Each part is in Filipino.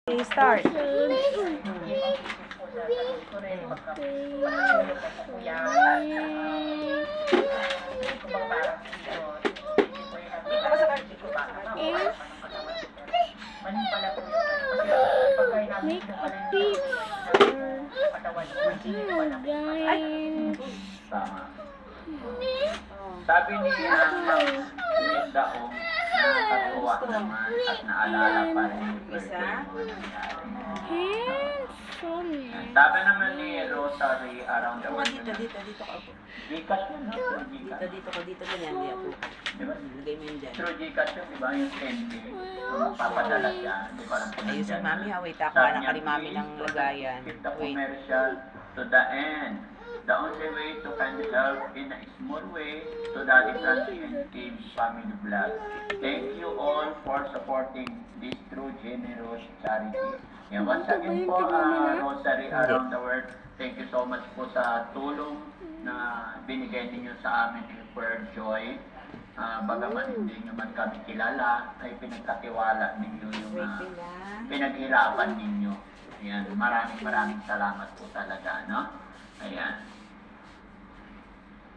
Okay, start. Make a picture. Oh, guys. Sabi ni Linda nakakatuwa naman at naalala pa rin yung birthday mo nangyari. Handsome. Sabi naman ni Rosary around the world. Dito ka po. Gcash yun, no? Through Gcash. Dito ganyan, di ako. Diba? Lagay mo yun dyan. Through Gcash yun, diba? Yung 10K. Papadala siya. Di ba lang Ayun si Mami ha, wait ako. Anak ka ni Mami ng lagayan. Keep the Wait. commercial to the end. The only way to kind help in a small way to Daddy Frankie and Team Family Vlog. Thank you all for supporting this true generous charity. And once again po, Rosary around the world, thank you so much po sa tulong na binigay ninyo sa amin ni Per Joy. Bagaman hindi nyo man kami kilala, ay pinagkatiwala ninyo yung pinaghirapan ninyo. Ayan, maraming salamat po talaga, no? Ayan.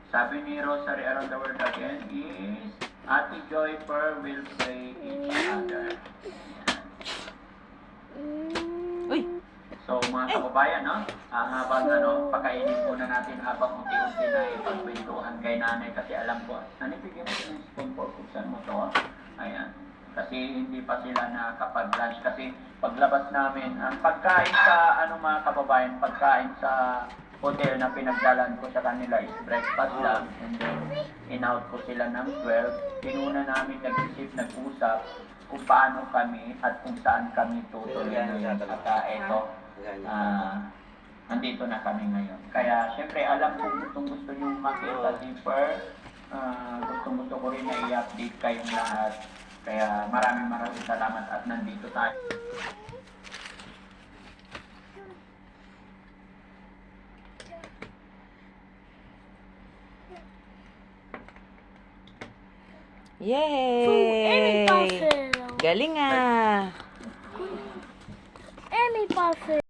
Sabi ni Rosary around the world again is, Ate Joy Per will pray each other. Ayan. Uy! So mga kababayan, no? Habang pakainin muna natin habang unti-unti na ipagkwentuhan kay nanay kasi alam ko, nanay bigyan mo ng spoon for buksan mo to. Ayan. Kasi hindi pa sila nakapag-lunch kasi paglabas namin, ang pagkain sa mga kababayan, pagkain sa hotel na pinagdalan ko sa kanila is breakfast lang and then in-out ko sila ng 12. Pinuna namin nag-isip, nag-usap kung paano kami at kung saan kami tutuloy at eto, nandito na kami ngayon. Kaya syempre alam ko gusto nyo makita si Per, gusto ko rin na i-update kayong lahat. Kaya maraming salamat at nandito tayo. Yay! Galing ah! Any puzzle.